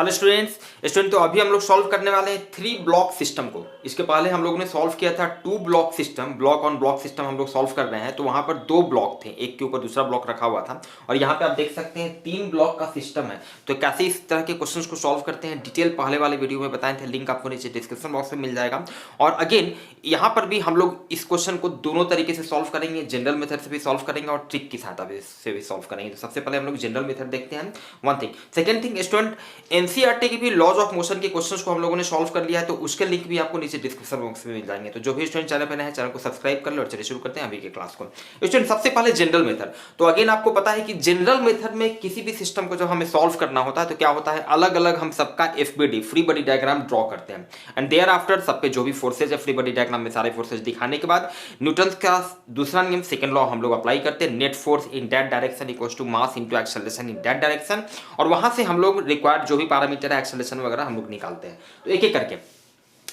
Hello student तो अभी हम लोग सॉल्व करने वाले हैं 3 ब्लॉक सिस्टम को। इसके पहले हम लोगों ने सॉल्व किया था 2 block system, block on block system हम लोग सॉल्व कर रहे हैं। तो वहां पर 2 ब्लॉक थे, एक के ऊपर दूसरा ब्लॉक रखा हुआ था और यहाँ पे आप देख सकते हैं 3 ब्लॉक का सिस्टम है। तो कैसे इस तरह के क्वेश्चंस को सॉल्व करते हैं डिटेल पहले वाले वीडियो में बताए थे, लिंक आपको नीचे डिस्क्रिप्शन बॉक्स में मिल जाएगा। और अगेन यहाँ पर भी हम लोग इस क्वेश्चन को दोनों तरीके से सॉल्व करेंगे, जनरल मेथड से भी सॉल्व करेंगे और ट्रिक की सहायता से भी सॉल्व करेंगे। तो सबसे पहले हम लोग जनरल मेथड देखते हैं, one thing. Second thing student, NCERT की भी लॉज ऑफ मोशन के क्वेश्चंस को हम लोगों ने सॉल्व कर लिया है, तो उसके लिंक भी आपको नीचे डिस्क्रिप्शन बॉक्स में मिल जाएंगे। तो जो भी स्टूडेंट चैनल पर नए हैं चैनल को सब्सक्राइब कर लो और चलिए शुरू करते हैं अभी के क्लास को। स्टूडेंट सबसे पहले जनरल मेथड। तो अगेन आपको पता है कि जनरल मेथड में किसी भी सिस्टम को जब हमें सॉल्व करना होता है तो क्या होता है, अलग अलग हम सबका FBD free body diagram draw करते हैं एंड देयर आफ्टर सबके जो भी फोर्सेज है फ्री बॉडी डायग्राम में सारे फोर्सेज दिखाने के बाद न्यूटन का दूसरा नियम सेकंड लॉ हम लोग अप्लाई करते हैं, net force in that direction equals to mass into acceleration in that direction. और वहां से हम लोग रिक्वायर्ड जो भी पैरामीटर है एक्सेलरेशन वगैरह हम लोग निकालते हैं। तो एक एक करके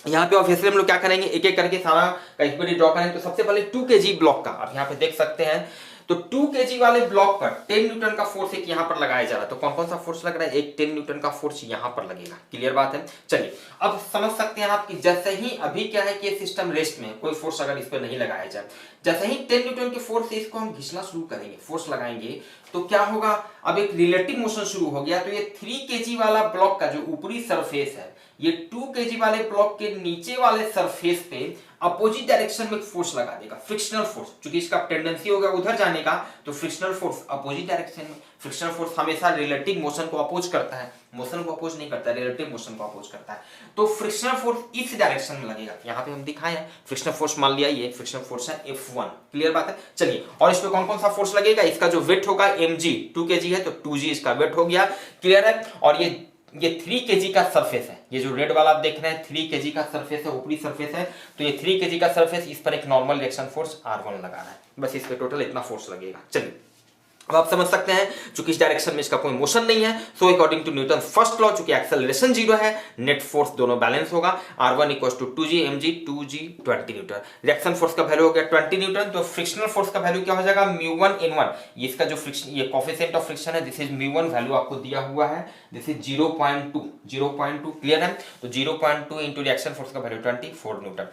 यहाँ पे ऑब्वियसली हम लोग क्या करेंगे, एक एक करके सारा एफबीडी ड्रॉ करेंगे। तो सबसे पहले 2 kg ब्लॉक का आप यहाँ पे देख सकते हैं। तो 2 kg वाले ब्लॉक पर 10 न्यूटन का फोर्स एक यहाँ पर लगाया जा रहा है। तो कौन कौन सा फोर्स लग रहा है, एक 10 न्यूटन का फोर्स यहाँ पर लगेगा। क्लियर बात है। चलिए अब समझ सकते हैं आप कि जैसे ही अभी क्या है कि सिस्टम रेस्ट में, कोई फोर्स अगर इस पर नहीं लगाया जाए, जैसे ही 10 न्यूटन के फोर्स से इसको हम घिसना शुरू करेंगे, फोर्स लगाएंगे, तो क्या होगा, अब एक रिलेटिव मोशन शुरू हो गया। तो ये 3 kg वाला ब्लॉक का जो ऊपरी सरफेस है, ये 2 kg वाले ब्लॉक के नीचे वाले सरफेस पे अपोजिट डायरेक्शन में फोर्स लगा देगा, फ्रिक्शनल फोर्स। क्योंकि इसका टेंडेंसी होगा उधर जाने का, तो फ्रिक्शनल फोर्स अपोजिट डायरेक्शन में। फ्रिक्शनल फोर्स हमेशा रिलेटिव मोशन को अपोज करता है, मोशन को अपोज नहीं करता, रिलेटिव मोशन को अपोज करता है। तो फ्रिक्शनल फोर्स इस डायरेक्शन में लगेगा। यहाँ पे हम दिखाए हैं फ्रिक्शनल फोर्स, मान लिया ये फ्रिक्शनल फोर्स है F1। क्लियर बात है। चलिए और इस पे कौन कौन सा फोर्स लगेगा, इसका जो वेट होगा mg, 2 kg है तो 2g इसका वेट हो गया। क्लियर है। और ये 3 kg का सरफेस है, ये जो रेड वाला आप देख रहे हैं 3 kg का सरफेस है, ऊपरी सरफेस है। तो ये 3 kg का सरफेस, इस पर एक नॉर्मल रिएक्शन फोर्स R1 लगा रहा है, बस इस पे टोटल इतना फोर्स लगेगा। चलिए अब आप समझ सकते हैं चूंकि इस डायरेक्शन में इसका कोई मोशन नहीं है, so according to Newton first law, चूंकि एक्सेलरेशन 0 है, नेट फोर्स दोनों बैलेंस होगा। R1 equals to 2g mg, 2g 20 newton. Reaction force का वैल्यू हो गया 20 न्यूटन। तो फ्रिक्शनल फोर्स का वैल्यू क्या हो जाएगा, μ1 n1। ये इसका जो फ्रिक्शन, ये कोएफिशिएंट ऑफ फ्रिक्शन है, दिस इज μ1, वैल्यू आपको दिया हुआ है, दिस इज 0.2। क्लियर है। तो 0.2 इंटू रिएक्शन फोर्स का वैल्यू 24 न्यूटन।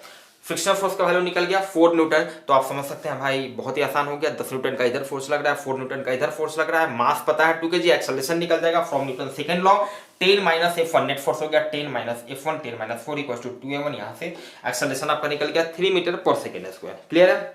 फ्रिक्शनल फोर्स का वैल्यू निकल गया 4 न्यूटन। तो आप समझ सकते हैं भाई बहुत ही आसान हो गया, 10 न्यूटन का इधर फोर्स लग रहा है, 4 न्यूटन का इधर फोर्स लग रहा है, मास पता है 2 kg, एक्सेलरेशन निकल जाएगा from Newton second law, 10 minus F1, net force हो गया 10 minus F1, 10 minus 4 equals to 2m1। यहाँ से एक्सेलरेशन आपका निकल गया 3 मीटर पर सेकेंड स्क्वायर। क्लियर है।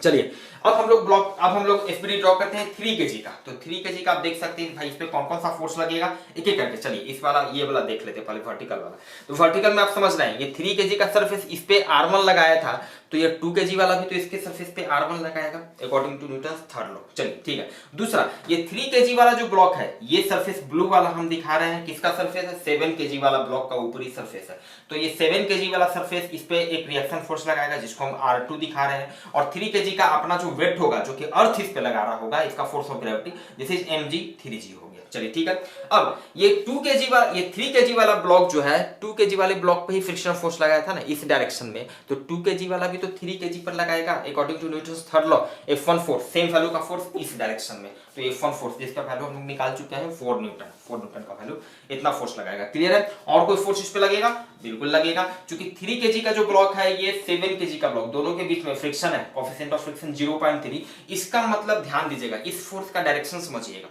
चलिए अब हम लोग एफबीडी ड्रॉ करते हैं 3 kg का। तो 3 kg का आप देख सकते हैं भाई, इस पे कौन कौन सा फोर्स लगेगा, एक एक करके। चलिए इस वाला, ये वाला देख लेते हैं पहले, वर्टिकल वाला। तो वर्टिकल में आप समझ रहे हैं, ये 3 kg का सरफेस, इस पे R1 लगाया था, तो ये 2 kg वाला भी तो इसके सरफेस पे R1 लगाएगा according to Newton third law. चलिए ठीक है। दूसरा, ये 3 kg वाला जो ब्लॉक है, ये सरफेस ब्लू वाला हम दिखा रहे हैं, किसका सरफेस है, 7 kg वाला ब्लॉक का ऊपरी सरफेस है। तो ये 7 kg वाला सरफेस, इस पे एक रिएक्शन फोर्स लगाएगा जिसको हम R2 दिखा रहे हैं। और 3 kg का अपना जो वेट होगा, जो कि अर्थ इस पे लगा रहा होगा, इसका force of gravity, this is mg 3g हो गया। चलिए ठीक है। अब ये 2 kg वाला, ये 3 kg वाला ब्लॉक जो है, 2 kg वाले ब्लॉक पे ही फ्रिक्शनल फोर्स लगाया था ना इस डायरेक्शन में, तो 2 kg वाला भी तो 3 kg पर लगाएगा according to Newton third law. F1 force, same value का फोर्स इस डायरेक्शन में, तो F1 फोर्स जिसका वैल्यू हम लोग निकाल चुके हैं 4 न्यूटन, 4 न्यूटन का वैल्यू, इतना फोर्स लगाएगा। क्लियर है। और कोई फोर्स इस पे लगेगा, बिल्कुल लगेगा, क्योंकि 3 kg का जो ब्लॉक है, ये 7 kg का ब्लॉक, दोनों के बीच में फ्रिक्शन है, कोएफिशिएंट ऑफ फ्रिक्शन 0.3। इसका मतलब ध्यान दीजिएगा, इस फोर्स का डायरेक्शन समझिएगा।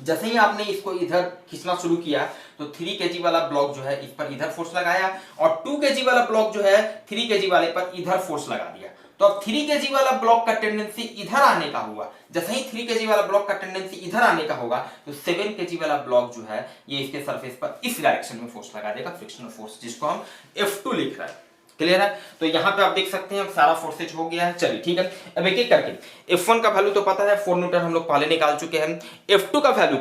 जैसे ही आपने इसको इधर खींचना शुरू किया, तो 3 kg वाला ब्लॉक जो है इस पर इधर फोर्स लगाया, और 2 kg वाला ब्लॉक जो है 3 kg वाले पर इधर फोर्स लगा दिया। तो अब 3 kg वाला ब्लॉक का टेंडेंसी इधर आने का हुआ। जैसे ही 3 kg वाला ब्लॉक का टेंडेंसी इधर आने का होगा, तो 7 kg वाला ब्लॉक जो है, ये इसके सरफेस पर इस डायरेक्शन में फोर्स लगा देगा, फ्रिक्शनल फोर्स, जिसको हम F2 लिख रहे हैं। क्लियर है। तो यहां पे आप देख सकते हैं सारा फोर्सेज हो गया है। चलिए ठीक है। अब एक एक करके, F1 का वैल्यू तो पता है 4 न्यूटन हम लोग पहले निकाल चुके हैं। F2 का वैल्यू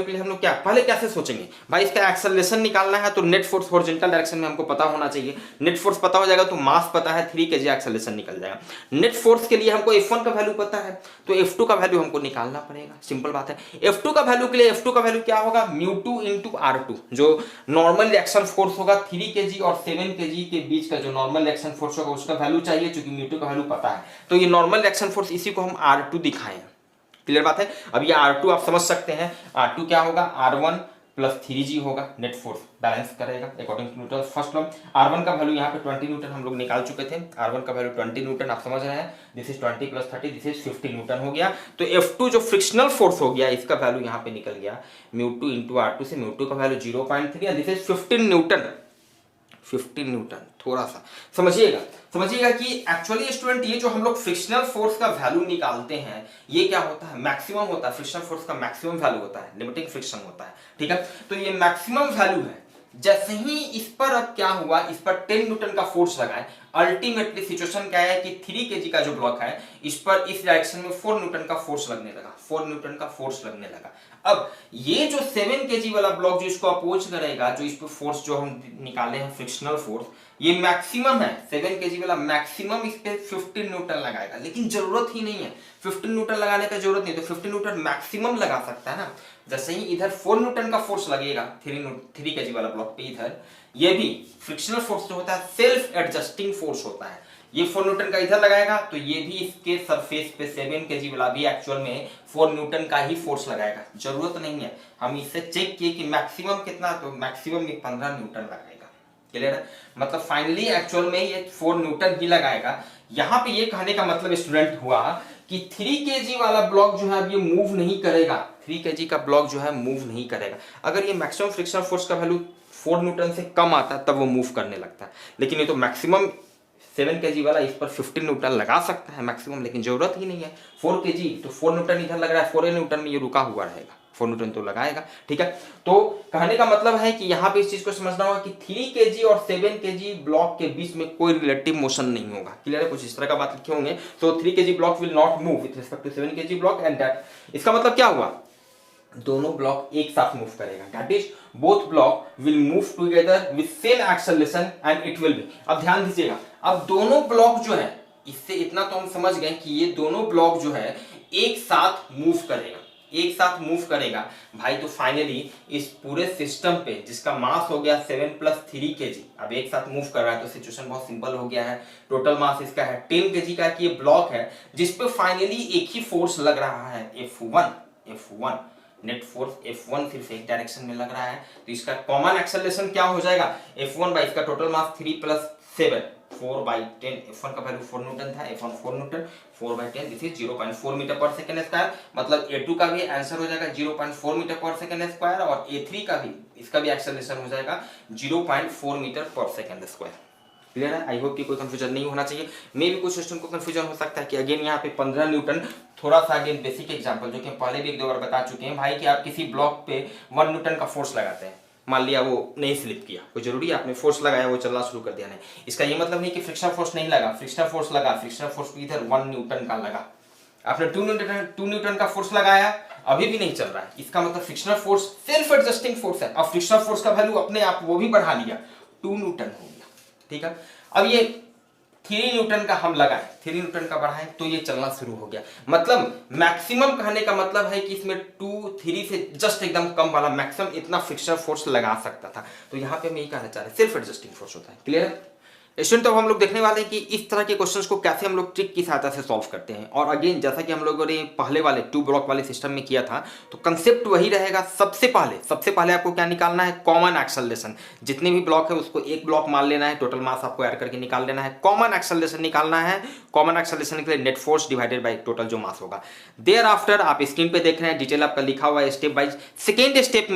के लिए हम लोग क्या पहले कैसे सोचेंगे भाई, इसका एक्सेलरेशन निकालना है, तो नेट फोर्स हॉरिजॉन्टल डायरेक्शन में हमको पता होना चाहिए। नेट फोर्स पता हो जाएगा तो मास पता है 3 kg, एक्सेलरेशन निकल जाएगा। नेट फोर्स के लिए हमको F1 का वैल्यू पता है, तो F2 का वैल्यू हमको निकालना पड़ेगा, सिंपल बात है। F2 का वैल्यू के लिए F2 का वैल्यू क्या होगा, μ2 इंटू R2, जो नॉर्मल रिएक्शन फोर्स होगा 3 kg और 7 kg के बीच का जो नॉर्मल रिएक्शन फोर्स होगा उसका वैल्यू चाहिए, क्योंकि म्यू2 का वैल्यू पता है। तो ये नॉर्मल रिएक्शन फोर्स, इसी को हम R2 दिखाएं। क्लियर बात है। अब ये R2 आप समझ सकते हैं, R2 क्या होगा, R1 प्लस 3G होगा, नेट फोर्स बैलेंस करेगा according to Newton first law. R1 का वैल्यू यहाँ पे 20 न्यूटन हम लोग निकाल चुके थे, R1 का वैल्यू 20 न्यूटन, आप समझ रहे हैं, this is 20 plus 30, this is 50 Newton हो गया। तो F2 जो फ्रिक्शनल फोर्स हो गया, इसका वैल्यू यहाँ पे निकल गया μ2 इंटू R2 से, μ2 का value 0.3, this is 15 Newton, 15 Newton. थोड़ा सा समझिएगा कि एक्चुअली स्टूडेंट ये जो हम लोग फ्रिक्शनल फोर्स का वैल्यू निकालते हैं, ये क्या होता है, मैक्सिमम होता है, फ्रिक्शनल फोर्स का मैक्सिमम वैल्यू होता है, लिमिटिंग फ्रिक्शन होता है, ठीक है। तो ये मैक्सिमम वैल्यू है, जैसे ही इस पर अब क्या हुआ, इस पर 10 न्यूटन का फोर्स लगाए, अल्टीमेटली सिचुएशन क्या है कि 3 kg का जो ब्लॉक है, इस पर इस डायरेक्शन में 4 न्यूटन का फोर्स लगने लगा, 4 न्यूटन का फोर्स लगने लगा। अब ये जो 7 kg वाला ब्लॉक जो इसको अपोज करेगा, जो इस पर फोर्स जो हम निकाले हैं फ्रिक्शनल फोर्स, ये मैक्सिमम है, 7 kg वाला मैक्सिमम इस पे 15 न्यूटन लगाएगा, लेकिन जरूरत ही नहीं है 15 न्यूटन लगाने का, जरूरत नहीं, तो 15 न्यूटन मैक्सिमम लगा सकता है ना। जैसे ही इधर 4 न्यूटन का फोर्स लगेगा 3 kg वाला ब्लॉक पे, इधर ये भी फ्रिक्शनल फोर्स जो होता है सेल्फ एडजस्टिंग फोर्स होता है, ये 4 न्यूटन का इधर लगाएगा, तो ये भी इसके सरफेस पे 7 kg वाला भी एक्चुअल में 4 न्यूटन का ही फोर्स लगाएगा, जरूरत नहीं है। हम इससे चेक किए कि मैक्सिमम कितना, तो मैक्सिमम ये 15 न्यूटन लगाएगा, क्लियर है। मतलब फाइनली एक्चुअल में ये 4 न्यूटन ही लगाएगा। यहाँ पे ये कहने का मतलब स्टूडेंट हुआ कि 3 kg वाला ब्लॉक जो है अब ये मूव नहीं करेगा, 3 kg का ब्लॉक जो है मूव नहीं करेगा। अगर ये मैक्सिमम फ्रिक्शनल फोर्स का वैल्यू 4 न्यूटन से कम आता है तब वो मूव करने लगता है, लेकिन ये तो मैक्सिमम 7 kg वाला इस पर 15 न्यूटन लगा सकता है मैक्सिमम, लेकिन जरूरत ही नहीं है 4 kg, तो 4 न्यूटन इधर लग रहा है, 4 न्यूटन में ये रुका हुआ रहेगा, 4 न्यूटन तो लगाएगा, ठीक है। तो कहने का मतलब है कि यहाँ पे इस चीज को समझना होगा कि 3 kg और 7 kg ब्लॉक के बीच में कोई रिलेटिव मोशन नहीं होगा, क्लियर है, कुछ इस तरह का बात लिखे होंगे। तो 3 kg block will not move with respect to 7 kg block and that, इसका मतलब क्या हुआ, दोनों ब्लॉक एक साथ मूव करेगा, that is both block will move together with same acceleration and it will be. अब ध्यान दीजिएगा, अब दोनों ब्लॉक जो है, इससे इतना तो हम समझ गए कि ये दोनों ब्लॉक जो है एक साथ मूव करेगा, एक साथ मूव करेगा भाई। तो फाइनली इस पूरे सिस्टम पे जिसका मास हो गया 7 + 3 kg, अब एक साथ मूव कर रहा है, तो सिचुएशन बहुत सिंपल हो गया है। टोटल मास इसका है 10 kg का, कि ये ब्लॉक है जिस पे फाइनली एक ही फोर्स लग रहा है, F1 नेट फोर्स F1 सिर्फ एक डायरेक्शन में लग रहा है। तो इसका कॉमन एक्सेलरेशन क्या हो जाएगा, F1 बाई इसका टोटल मास 3 + 7 4/10, F1 का वैल्यू 4 न्यूटन था, F1 4 newton, 4/10 this is 0.4 metre per second square. मतलब A2 का भी आंसर हो जाएगा 0.4 मीटर पर सेकंड स्क्वायर, और A3 का भी, इसका भी एक्सेलरेशन हो जाएगा 0.4 metre per second square, clear है। आई होप कि कोई कंफ्यूजन नहीं होना चाहिए। मे भी कुछ स्टूडेंट को कंफ्यूजन हो सकता है कि अगेन यहाँ पे 15 न्यूटन, थोड़ा सा अगेन बेसिक एग्जांपल जो कि पहले भी एक दो बार बता चुके हैं भाई, कि आप किसी ब्लॉक पे 1 न्यूटन का फोर्स लगाते हैं, मान लिया वो नहीं स्लिप किया, कोई जरूरी है आपने फोर्स लगाया वो चलना शुरू कर दिया, नहीं, इसका ये मतलब नहीं कि फ्रिक्शनल फोर्स नहीं लगा, फ्रिक्शनल फोर्स लगा, फ्रिक्शनल फोर्स इधर 1 न्यूटन का लगा, आपने 2 न्यूटन का फोर्स लगाया, अभी भी नहीं चल रहा है, इसका मतलब frictional force self adjusting force है। अब फ्रिक्शनल फोर्स का वैल्यू अपने आप वो भी बढ़ा लिया, 2 न्यूटन हो गया, ठीक है। अब ये 3 न्यूटन का हम लगाए, 3 न्यूटन का बढ़ाए तो ये चलना शुरू हो गया। मतलब मैक्सिमम कहने का मतलब है कि इसमें 2 3 से जस्ट एकदम कम वाला मैक्सिमम इतना फ्रिक्शनल फोर्स लगा सकता था। तो यहाँ पे हम यही कहना चाह रहे हैं, सेल्फ एडजस्टिंग फोर्स होता है, क्लियर है स्टूडेंट। तो हम लोग देखने वाले हैं कि इस तरह के क्वेश्चंस को कैसे हम लोग ट्रिक की सहायता से सॉल्व करते हैं। और अगेन जैसा कि हम लोगों ने पहले वाले 2 ब्लॉक वाले सिस्टम में किया था, तो कंसेप्ट वही रहेगा। सबसे पहले आपको क्या निकालना है, कॉमन एक्सेलरेशन। जितने भी ब्लॉक है उसको एक ब्लॉक मान लेना है, टोटल मास आपको ऐड करके निकाल लेना है, कॉमन एक्सेलरेशन निकालना है। कॉमन एक्सेलरेशन के लिए net force divided by total जो मास होगा। देयर आफ्टर आप स्क्रीन पे देख रहे हैं, डिटेल आपका लिखा हुआ है स्टेप वाइज। सेकेंड स्टेप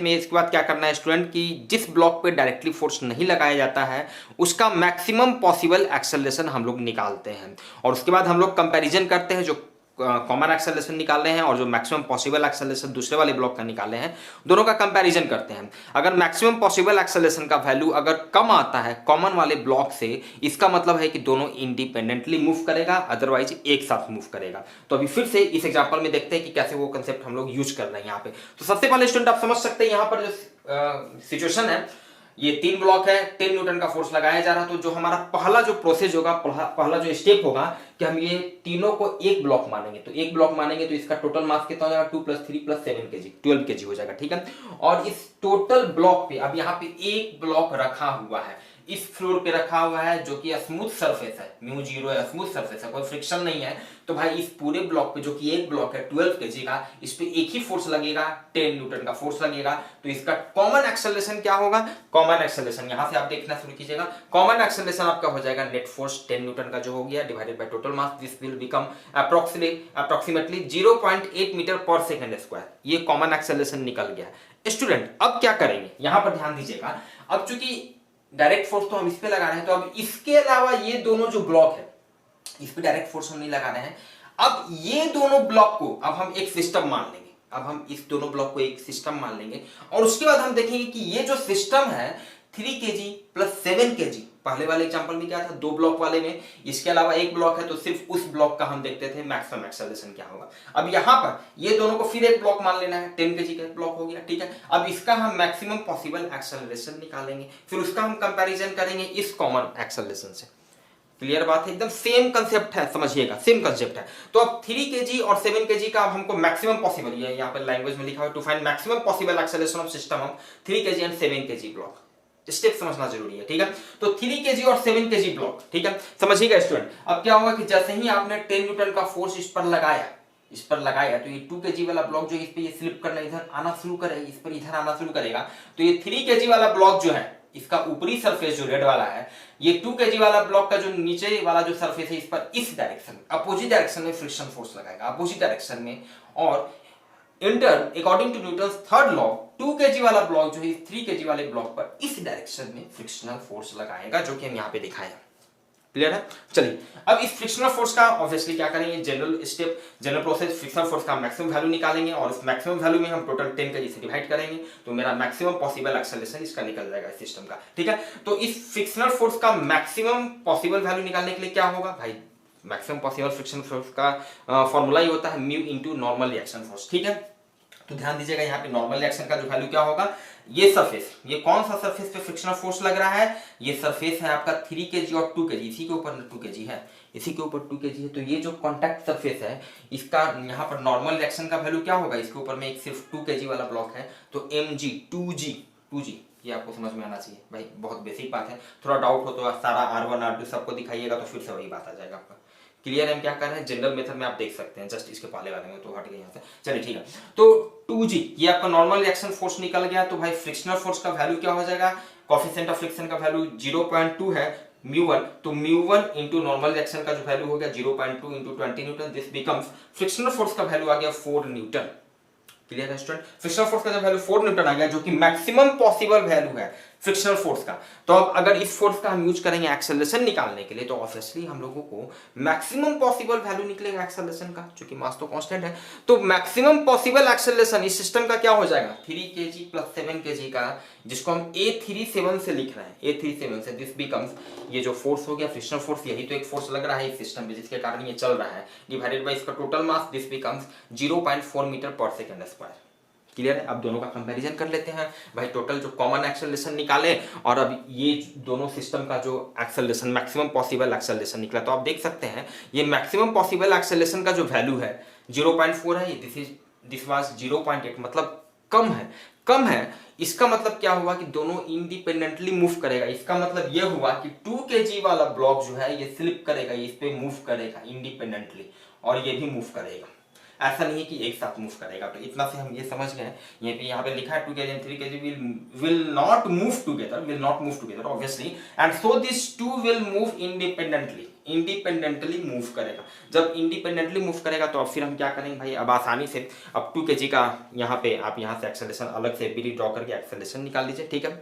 में इसके बाद क्या करना है स्टूडेंट, की जिस ब्लॉक पे डायरेक्टली फोर्स नहीं लगाया जाता है उसका मैक्सिमम पॉसिबल एक्सेलरेशन हम लोग निकालते हैं, और उसके बाद हम लोग कंपैरिजन करते हैं, जो कॉमन एक्सेलरेशन निकाल रहे हैं और जो मैक्सिमम पॉसिबल एक्सेलरेशन दूसरे वाले ब्लॉक का निकाले हैं, दोनों का कंपैरिजन करते हैं। अगर मैक्सिमम पॉसिबल एक्सेलरेशन का वैल्यू अगर कम आता है कॉमन वाले ब्लॉक से, इसका मतलब है कि दोनों इंडिपेंडेंटली मूव करेगा, अदरवाइज एक साथ मूव करेगा। तो अभी फिर से इस एग्जांपल में देखते हैं कि कैसे वो कंसेप्ट हम लोग यूज कर रहे हैं यहाँ पे। तो सबसे पहले स्टूडेंट आप समझ सकते हैं यहाँ पर जो सिचुएशन है, ये 3 ब्लॉक है, 10 न्यूटन का फोर्स लगाया जा रहा है। तो जो हमारा पहला जो प्रोसेस होगा, पहला जो स्टेप होगा कि हम ये तीनों को एक ब्लॉक मानेंगे। तो एक ब्लॉक मानेंगे तो इसका टोटल मास कितना हो जाएगा, 2 + 3 + 7 kg, 12 kg हो जाएगा, ठीक है। और इस टोटल ब्लॉक पे अब यहाँ पे एक ब्लॉक रखा हुआ है, इस फ्लोर पे रखा हुआ है जो कि स्मूथ सरफेस है, म्यू 0 है, स्मूथ सरफेस है, कोई फ्रिक्शन नहीं है, तो भाई इस पूरे ब्लॉक पे जो कि एक ब्लॉक है 12 केजी का, इस पे एक ही फोर्स लगेगा, 10 न्यूटन का फोर्स लगेगा। तो इसका कॉमन एक्सेलरेशन क्या होगा? कॉमन एक्सेलरेशन यहां से आप देखना शुरू कीजिएगा। कॉमन एक्सेलरेशन आपका हो जाएगा नेट फोर्स 10 न्यूटन का जो हो गया divided by total mass, this will become approximately 0.8 metre per second square. ये कॉमन एक्सेलरेशन निकल गया। स्टूडेंट अब क्या करेंगे, यहां पर ध्यान दीजिएगा। अब चूंकि डायरेक्ट फोर्स तो हम इस पे लगा रहे हैं, तो अब इसके अलावा ये दोनों जो ब्लॉक है इस पे डायरेक्ट फोर्स हम नहीं लगा रहे हैं। अब ये दोनों ब्लॉक को अब हम एक सिस्टम मान लेंगे, अब हम इस दोनों ब्लॉक को एक सिस्टम मान लेंगे और उसके बाद हम देखेंगे कि ये जो सिस्टम है 3 kg प्लस 7 kg, पहले वाले एग्जांपल में क्या था, 2 ब्लॉक वाले में, इसके अलावा एक ब्लॉक है तो सिर्फ उस ब्लॉक का हम देखते थे मैक्सिमम एक्सेलरेशन क्या होगा। अब यहां पर ये दोनों को फिर एक ब्लॉक मान लेना है, 10 kg का ब्लॉक हो गया, ठीक है। अब इसका हम मैक्सिमम पॉसिबल एक्सेलरेशन निकालेंगे, फिर उसका हम कंपैरिजन करेंगे इस कॉमन एक्सेलरेशन से। क्लियर बात है, एकदम सेम कंसेप्ट है, समझिएगा सेम कंसेप्ट है। तो अब 3 kg और 7 kg का अब हमको मैक्सिमम पॉसिबल, ये यहाँ पर लैंग्वेज में लिखा हुआ है, to find maximum possible acceleration of system of 3 kg and 7 kg block. Step समझना जरूरी है, ठीक है। तो 3 kg और 7 kg ब्लॉक, ठीक है, समझिएगा स्टूडेंट। अब क्या होगा कि जैसे ही आपने 10 न्यूटन का फोर्स इस पर लगाया तो ये 2 kg वाला ब्लॉक जो इस पे ये स्लिप करना इधर आना शुरू करेगा, इस पर इधर आना शुरू करेगा। तो ये 3 kg वाला ब्लॉक जो है इसका ऊपरी सरफेस जो रेड वाला है, ये 2 kg वाला ब्लॉक का जो नीचे वाला जो सरफेस है इस पर इस डायरेक्शन अपोजिट डायरेक्शन में फ्रिक्शन फोर्स लगाएगा, अपोजिट डायरेक्शन में। और in turn according to Newton's third law 2 kg वाला ब्लॉक जो है 3 kg वाले ब्लॉक पर इस डायरेक्शन में फ्रिक्शनल फोर्स लगाएगा, जो कि हम यहाँ पे दिखाया। क्लियर है? चलिए अब इस फ्रिक्शनल फोर्स का ऑब्वियसली क्या करेंगे, general step, general process, frictional force का मैक्सिमम वैल्यू निकालेंगे और इस मैक्सिमम वैल्यू में हम टोटल 10 kg से डिवाइड करेंगे, तो मेरा मैक्सिमम पॉसिबल एक्सेलरेशन इसका निकल जाएगा इस सिस्टम का, ठीक है। तो इस फ्रिक्शनल फोर्स का मैक्सिमम पॉसिबल वैल्यू निकालने के लिए क्या होगा भाई, मैक्सिमम पॉसिबल फ्रिक्शन फोर्स का फॉर्मूला ही होता है mu into normal reaction force, ठीक है। तो ध्यान दीजिएगा यहाँ पे नॉर्मल रिएक्शन का जो वैल्यू क्या होगा, ये सरफेस, ये कौन सा सरफेस पे फ्रिक्शनल फोर्स लग रहा है, ये सरफेस है आपका 3 kg और 2 kg, इसी के ऊपर 2 kg है, इसी के ऊपर 2 kg है। तो ये जो कॉन्टैक्ट सरफेस है इसका यहाँ पर नॉर्मल रिएक्शन का वैल्यू क्या होगा, इसके ऊपर में एक सिर्फ 2 kg वाला ब्लॉक है, तो mg 2g ये आपको समझ में आना चाहिए भाई, बहुत बेसिक बात है। थोड़ा डाउट हो तो सारा R1 R2 सबको दिखाइएगा तो फिर से वही बात आ जाएगा आपका। क्लियर है हम क्या कर रहे हैं, जनरल मेथड में आप देख सकते हैं, जस्ट इसके पहले वाले में तो हट गए यहाँ से। चलिए ठीक है, तो 2g ये आपका नॉर्मल रिएक्शन फोर्स निकल गया। तो भाई फ्रिक्शनल फोर्स का वैल्यू क्या हो जाएगा, कोएफिशिएंट ऑफ फ्रिक्शन का वैल्यू 0.2 है μ1, तो μ1 इंटू नॉर्मल रिएक्शन का जो वैल्यू हो गया 0.2 into 20 Newton, this becomes frictional force का वैल्यू आ गया 4 न्यूटन। क्लियर है स्टूडेंट, फ्रिक्शनल फोर्स का जो वैल्यू 4 न्यूटन आ गया, जो कि मैक्सिमम पॉसिबल वैल्यू है फ्रिक्शनल फोर्स का। तो अब अगर इस फोर्स का हम यूज करेंगे एक्सेलरेशन निकालने के लिए, तो ऑब्वियसली हम लोगों को मैक्सिमम पॉसिबल वैल्यू निकलेगा एक्सेलरेशन का, क्योंकि मास तो कांस्टेंट है। तो मैक्सिमम पॉसिबल एक्सेलरेशन इस सिस्टम का क्या हो जाएगा, 3 kg प्लस 7 kg का, जिसको हम A37 से लिख रहे हैं, A37 से, दिस बिकम्स, ये जो फोर्स हो गया फ्रिक्शनल फोर्स, यही तो एक फोर्स लग रहा है इस सिस्टम पे जिसके कारण ये चल रहा है, डिवाइडेड बाय इसका total mass, this becomes 0.4 metre per second square. Clear है, अब दोनों का कंपैरिजन कर लेते हैं भाई, टोटल जो कॉमन एक्सेलरेशन निकाले और अब ये दोनों सिस्टम का जो एक्सेलरेशन मैक्सिमम पॉसिबल एक्सेलरेशन निकला, तो आप देख सकते हैं ये मैक्सिमम पॉसिबल एक्सेलरेशन का जो वैल्यू है 0.4 है, दिस वाज 0.8, मतलब कम है। इसका मतलब क्या हुआ कि दोनों इंडिपेंडेंटली मूव करेगा, इसका मतलब यह हुआ कि 2 kg वाला ब्लॉक जो है ये स्लिप करेगा, इस पे मूव करेगा इंडिपेंडेंटली, और ये भी मूव करेगा, ऐसा नहीं है कि एक साथ मूव करेगा। तो इतना से हम ये समझ गए, यहाँ पे लिखा है 2 kg and 3 kg will not move together obviously, and so these two will move independently move करेगा। जब इंडिपेंडेंटली मूव करेगा तो अब फिर हम क्या करेंगे भाई, अब आसानी से अब 2 kg का यहाँ पे आप यहाँ से एक्सेलरेशन अलग से बीडी ड्रॉ करके एक्सेलरेशन निकाल लीजिए, ठीक है।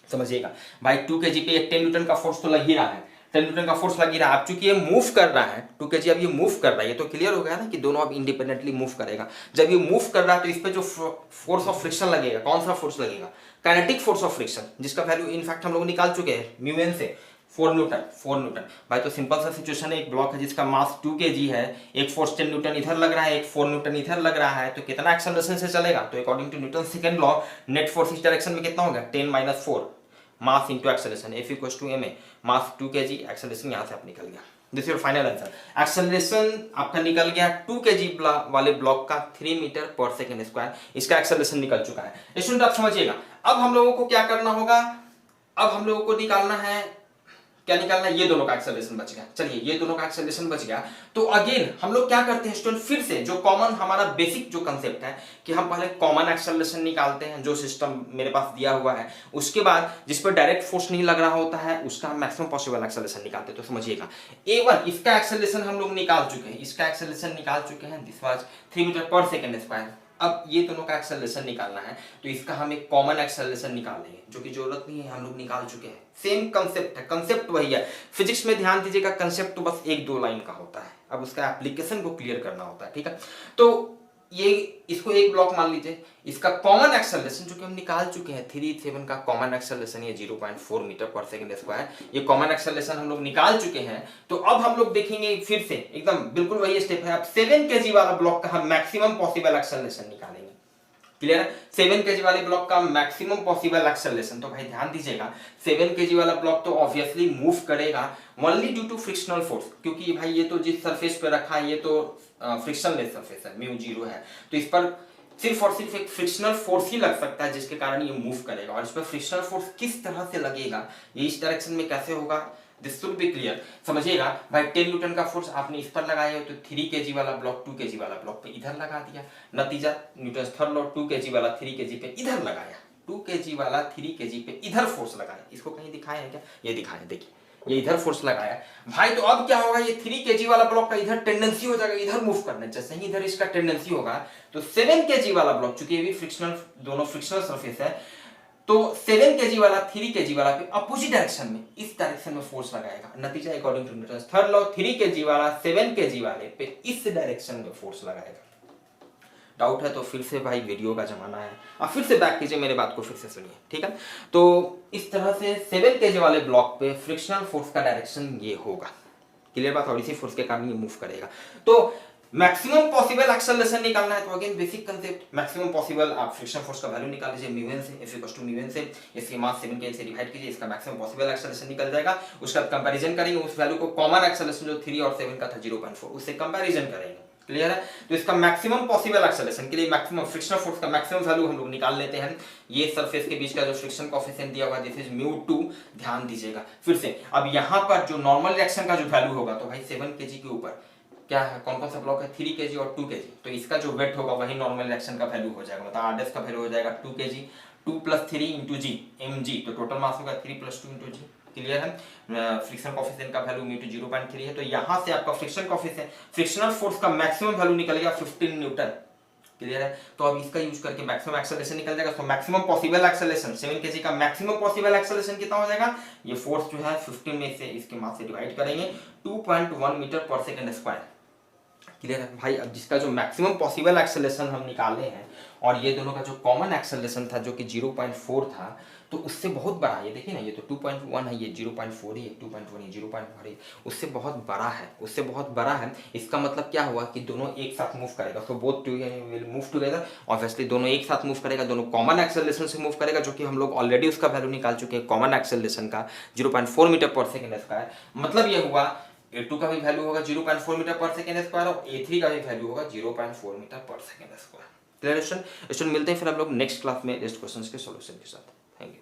समझिएगा भाई 2 kg पे 10 न्यूटन का फोर्स तो लग ही रहा है, 10 न्यूटन का फोर्स लग ही रहा है। अब चूंकि ये मूव कर रहा है 2 kg, अब ये मूव कर रहा है, ये तो क्लियर हो गया ना कि दोनों अब इंडिपेंडेंटली मूव करेगा। जब ये मूव कर रहा है तो इस पे जो फोर्स ऑफ फ्रिक्शन लगेगा, कौन सा फोर्स लगेगा, काइनेटिक फोर्स ऑफ फ्रिक्शन, जिसका वैल्यू इनफैक्ट हम लोग निकाल चुके हैं म्यू से 4 न्यूटन भाई। तो सिंपल सा सिचुएशन है, एक ब्लॉक है जिसका मास 2 kg है, एक फोर्स 10 न्यूटन इधर लग रहा है, एक 4 न्यूटन इधर लग रहा है, तो कितना एक्सेलरेशन से चलेगा, तो according to Newton second law net force इस डायरेक्शन में कितना होगा 10 - 4 mass into acceleration, F = ma, mass 2 kg, acceleration यहां से आप निकल गया। This your final answer, acceleration आपका निकल गया 2 kg वाले ब्लॉक का 3 मीटर पर सेकंड स्क्वायर, इसका एक्सेलरेशन निकल चुका है। स्टूडेंट आप समझिएगा, अब हम लोगों को क्या करना होगा, अब हम लोगों को निकालना है, क्या निकालना है, ये दोनों का एक्सेलरेशन बच गया। चलिए ये दोनों का एक्सेलरेशन बच गया, तो अगेन हम लोग क्या करते हैं स्टूडेंट, फिर से जो कॉमन हमारा बेसिक जो कंसेप्ट है कि हम पहले कॉमन एक्सेलरेशन निकालते हैं जो सिस्टम मेरे पास दिया हुआ है, उसके बाद जिस पर डायरेक्ट फोर्स नहीं लग रहा होता है उसका हम मैक्सिमम पॉसिबल एक्सेलरेशन निकालते हैं। तो समझिएगा A1 इसका एक्सेलरेशन हम लोग निकाल चुके हैं, इसका एक्सेलरेशन निकाल चुके हैं, this was 3 metre per second square. अब ये दोनों का एक्सेलरेशन निकालना है, तो इसका हम एक कॉमन एक्सेलरेशन निकाल लेंगे, जो कि जरूरत नहीं है, हम लोग निकाल चुके हैं। सेम कंसेप्ट है, कंसेप्ट वही है। फिजिक्स में ध्यान दीजिएगा, कंसेप्ट तो बस 1-2 लाइन का होता है, अब उसका एप्लीकेशन को क्लियर करना होता है, ठीक है। तो ये इसको एक ब्लॉक मान लीजिए, इसका कॉमन एक्सेलरेशन जो कि हम निकाल चुके हैं 3-7 का कॉमन एक्सेलरेशन ये 0.4 मीटर पर सेकंड स्क्वायर, ये कॉमन एक्सेलरेशन हम लोग निकाल चुके हैं। तो अब हम लोग देखेंगे फिर से एकदम बिल्कुल वही स्टेप है, अब 7 kg वाला ब्लॉक का हम मैक्सिमम पॉसिबल एक्सेलरेशन निकालेंगे। क्लियर है, 7 kg वाले ब्लॉक का मैक्सिमम पॉसिबल एक्सेलरेशन। तो भाई ध्यान दीजिएगा, 7 kg वाला ब्लॉक तो ऑब्वियसली मूव करेगा only due to frictional force, क्योंकि भाई ये तो जिस सरफेस पे रखा है ये तो फ्रिक्शनलेस सरफेस है, म्यू 0 है, तो इस पर सिर्फ और सिर्फ एक फ्रिक्शनल फोर्स ही लग सकता है जिसके कारण ये मूव करेगा। और इस पर फ्रिक्शनल फोर्स किस तरह से लगेगा, ये इस डायरेक्शन में कैसे होगा, दिस शुड बी क्लियर। समझिएगा भाई, 10 न्यूटन का फोर्स आपने इस पर लगाया हो तो 3 kg वाला ब्लॉक 2 kg वाला ब्लॉक पे इधर लगा दिया, नतीजा न्यूटन थर्ड लॉ 2 kg वाला 3 kg पे इधर लगाया, 2 kg वाला 3 kg पे इधर फोर्स लगाया। इसको कहीं दिखाया है क्या, ये दिखाया, देखिए ये इधर फोर्स लगाया भाई। तो अब क्या होगा, ये 3 kg वाला ब्लॉक का इधर टेंडेंसी हो जाएगा इधर मूव करने, जैसे ही इधर इसका टेंडेंसी होगा तो 7 kg वाला ब्लॉक, चूंकि ये भी फ्रिक्शनल, दोनों फ्रिक्शनल सरफेस है, तो 7 kg वाला 3 kg वाला पे अपोजिट डायरेक्शन में, इस डायरेक्शन में फोर्स लगाएगा, नतीजा according to Newton third law 3 kg वाला 7 kg वाले पे इस डायरेक्शन में फोर्स लगाएगा। डाउट है तो फिर से भाई वीडियो का जमाना है, आप फिर से बैक कीजिए, मेरे बात को फिर से सुनिए, ठीक है। तो इस तरह से 7 kg वाले ब्लॉक पे फ्रिक्शनल फोर्स का डायरेक्शन ये होगा, क्लियर बात, और इसी फोर्स के कारण ये मूव करेगा। तो मैक्सिमम पॉसिबल एक्सेलरेशन निकालना है, तो again basic concept, maximum possible आप फ्रिक्शन फोर्स का वैल्यू निकाल लीजिए म्यू से, F इक्वल्स टू म्यू से, इसके मास 7 kg से डिवाइड कीजिए, इसका मैक्सिमम पॉसिबल एक्सेलरेशन निकल जाएगा। उसका कंपैरिजन करेंगे उस वैल्यू को, कॉमन एक्सेलरेशन जो 3 और 7 का था 0.4, उससे कंपैरिजन करेंगे, क्लियर है। तो इसका मैक्सिमम पॉसिबल एक्सेलरेशन के लिए मैक्सिमम फ्रिक्शनल फोर्स का मैक्सिमम वैल्यू हम लोग निकाल लेते हैं। ये सरफेस के बीच का जो फ्रिक्शन कोएफिशिएंट दिया हुआ दिस इज μ2, ध्यान दीजिएगा फिर से। अब यहां पर जो नॉर्मल रिएक्शन का जो वैल्यू होगा, तो भाई 7 kg के ऊपर क्या है, कौन कौन सा ब्लॉक है, 3 kg और 2 kg, तो इसका जो वेट होगा वही नॉर्मल रिएक्शन का वैल्यू हो जाएगा, मतलब आरडीएस का वैल्यू हो जाएगा 2 kg, 2 + 3 × g mg, तो टोटल मास होगा 3 + 2 × g, क्लियर है। फ्रिक्शन कोएफिशिएंट का वैल्यू μ2 0.3 है, तो यहां से आपका फ्रिक्शन कोएफिशिएंट, फ्रिक्शनल फोर्स का मैक्सिमम वैल्यू निकल गया 15 न्यूटन, क्लियर है। तो अब इसका यूज करके मैक्सिमम एक्सेलरेशन निकल जाएगा। तो मैक्सिमम पॉसिबल एक्सेलरेशन 7 kg का मैक्सिमम पॉसिबल एक्सेलरेशन कितना हो जाएगा, ये फोर्स जो है 15 में से इसके मास से डिवाइड करेंगे, 2.1 metre per second square, clear है भाई। अब जिसका जो मैक्सिमम पॉसिबल एक्सेलरेशन हम निकाले हैं, और ये दोनों का जो कॉमन एक्सेलरेशन था जो कि 0.4 था, तो उससे बहुत बड़ा है, ये देखिए ना, ये तो 2.1 है, ये 0.4 है, 2.1 है, 0.4 है, उससे बहुत बड़ा है, उससे बहुत बड़ा है। इसका मतलब क्या हुआ कि दोनों एक साथ मूव करेगा, तो both will move together, obviously दोनों एक साथ मूव करेगा, दोनों कॉमन एक्सेलरेशन से मूव करेगा, जो कि हम लोग ऑलरेडी उसका वैल्यू निकाल चुके हैं कॉमन एक्सेलरेशन का 0.4 मीटर पर सेकंड स्क्वायर। मतलब ये हुआ A2 का भी वैल्यू होगा 0.4 मीटर पर सेकंड स्क्वायर, और A3 का भी वैल्यू होगा 0.4 metre per second square. Clear student, मिलते हैं फिर हम लोग नेक्स्ट क्लास में नेक्स्ट क्वेश्चंस के सॉल्यूशन के साथ। Thank you.